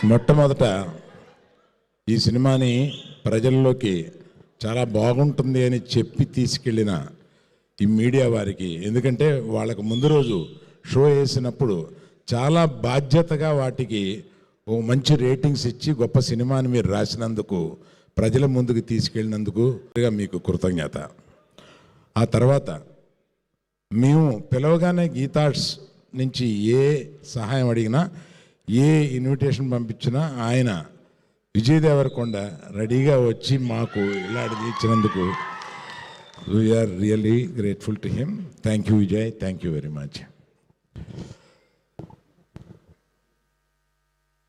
మొట్టమొదట ఈ సినిమాని ప్రజల్లోకి చాలా బాగుంటుంది అని చెప్పి తీసుకెళ్ళిన ఈ మీడియా వారికి, ఎందుకంటే వాళ్ళకు ముందు రోజు షో వేసినప్పుడు చాలా బాధ్యతగా వాటికి ఓ మంచి రేటింగ్స్ ఇచ్చి గొప్ప సినిమాని మీరు రాసినందుకు, ప్రజల ముందుకు తీసుకెళ్ళినందుకు మీకు కృతజ్ఞత. ఆ తర్వాత మేము పిలవగానే గీతార్ట్స్ నుంచి ఏ సహాయం అడిగినా, ఏ ఇన్విటేషన్ పంపించినా ఆయన విజయ్ దేవరకొండ రెడీగా వచ్చి మాకు ఇలా ఇచ్చినందుకు we are really grateful to him. Thank you Vijay, thank you very much.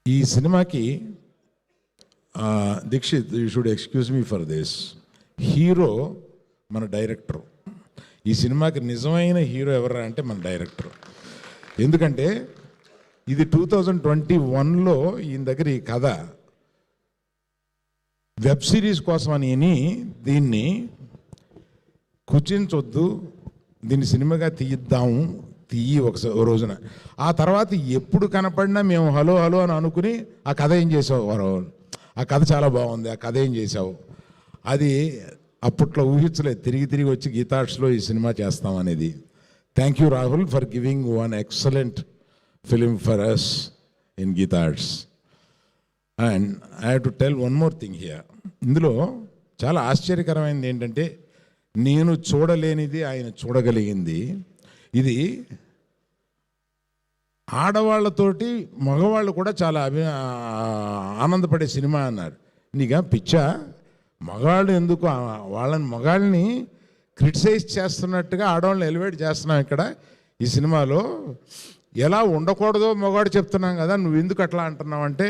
ఈ సినిమాకి Dikshit, you should excuse me for this, hero మన డైరెక్టర్. ఈ సినిమాకి నిజమైన హీరో ఎవరా అంటే మన డైరెక్టర్. ఎందుకంటే ఇది 2021లో ఈయన దగ్గర ఈ కథ వెబ్ సిరీస్ కోసం అని దీన్ని కుచించొద్దు, దీన్ని సినిమాగా తీయి ఒక రోజున. ఆ తర్వాత ఎప్పుడు కనపడినా మేము హలో హలో అని అనుకుని ఆ కథ ఏం చేసావు, ఆ కథ చాలా బాగుంది, ఆ కథ ఏం చేసావు, అది అప్పట్లో ఊహించలేదు. తిరిగి వచ్చి గీతార్ట్స్లో ఈ సినిమా చేస్తాం అనేది. Thank you Rahul for giving one excellent film for us in Geetha Arts. And I have to tell one more thing here. ఇందులో చాలా ఆశ్చర్యకరమైనది ఏంటంటే, నేను చూడలేనిది ఆయన చూడగలిగింది. ఇది ఆడవాళ్ళతోటి మగవాళ్ళు కూడా చాలా ఆనందపడే సినిమా అన్నారు. నీకా పిచ్చా, మగాళ్ళు ఎందుకు మగాళ్ళని క్రిటిసైజ్ చేస్తున్నట్టుగా ఆడవాళ్ళని ఎలివేట్ చేస్తున్నాం ఇక్కడ ఈ సినిమాలో. ఎలా ఉండకూడదో మగాడు చెప్తున్నాం కదా, నువ్వు ఎందుకు అట్లా అంటున్నావు అంటే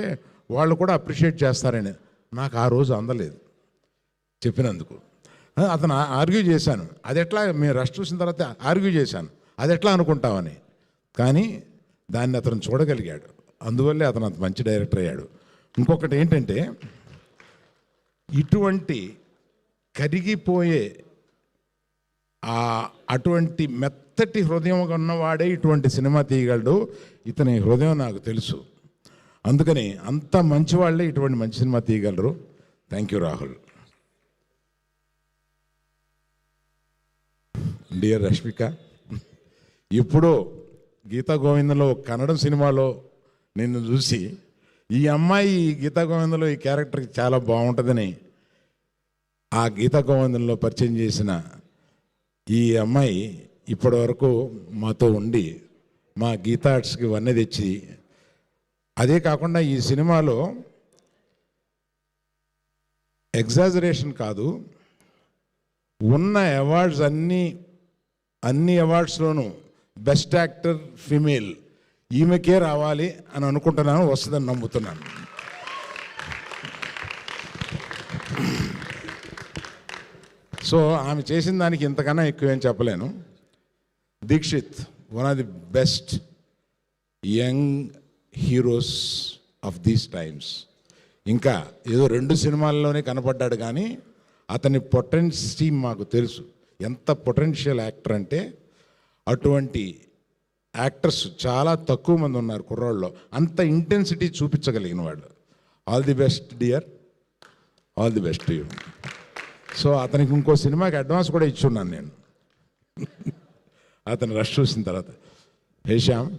వాళ్ళు కూడా అప్రిషియేట్ చేస్తారని. నాకు ఆ రోజు అందలేదు చెప్పినందుకు. అతను ఆర్గ్యూ చేశాను, అది ఎట్లా, మేము రష్ చూసిన తర్వాత ఆర్గ్యూ చేశాను, అది ఎట్లా అనుకుంటామని. కానీ దాన్ని అతను చూడగలిగాడు, అందువల్లే అతను అంత మంచి డైరెక్టర్ అయ్యాడు. ఇంకొకటి ఏంటంటే, ఇటువంటి కరిగిపోయే అటువంటి మెత్తటి హృదయం ఉన్నవాడే ఇటువంటి సినిమా తీయగలడు. ఇతని హృదయం నాకు తెలుసు, అందుకని అంత మంచి వాళ్ళే ఇటువంటి మంచి సినిమా తీయగలరు. Thank you Rahul. Dear Rashmika, ఇప్పుడు గీతా గోవిందంలో కన్నడం సినిమాలో నిన్ను చూసి ఈ అమ్మాయి గీతా గోవిందంలో ఈ క్యారెక్టర్కి చాలా బాగుంటుందని ఆ గీతా గోవిందంలో పరిచయం చేసిన ఈ అమ్మాయి ఇప్పటి వరకు మాతో ఉండి మా గీతార్ట్స్కి వన్నె తెచ్చి, అదే కాకుండా ఈ సినిమాలో ఎగ్జాజరేషన్ కాదు, ఉన్న అవార్డ్స్ అన్ని అవార్డ్స్లోనూ బెస్ట్ యాక్టర్ ఫీమేల్ ఈమెకే రావాలి అని అనుకుంటున్నాను, వస్తుందని నమ్ముతున్నాను. సో ఆమె చేసిన దానికి ఇంతకన్నా ఎక్కువేం చెప్పలేను. Dikshit, one of the best young heroes of these times. ఇంకా ఏదో 2 సినిమాల్లోనే కనపడ్డాడు, కానీ అతని పొటెన్సీ మాకు తెలుసు. ఎంత పొటెన్షియల్ యాక్టర్ అంటే, అటువంటి యాక్టర్స్ చాలా తక్కువ మంది ఉన్నారు కుర్రాళ్ళలో, అంత ఇంటెన్సిటీ చూపించగలిగిన వాళ్ళు. All the best dear, all the best you. So అతనికి ఇంకో సినిమాకి అడ్వాన్స్ కూడా ఇచ్చున్నాను నేను అతను రష్ చూసిన తర్వాత. Hesham,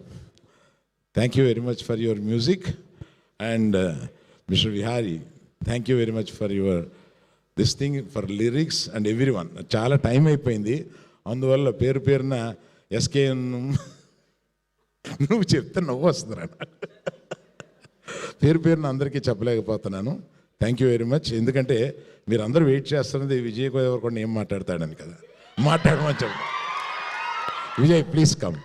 thank you very much for your music. And mister Vihari, thank you very much for your this thing, for lyrics and every one. చాలా time అయిపోయింది, అందువల్ల పేరున ఎస్కే నువ్వు చెప్తే నవ్వు వస్తుందిరా. పేరున అందరికీ చెప్పలేకపోతున్నాను. Thank you very much. ఎందుకంటే మీరు అందరూ వెయిట్ చేస్తున్నది విజయ్ దేవరకొండ ఏం మాట్లాడతాడని కదా. మాట్లాడమని చెప్పు. Vijay, please come.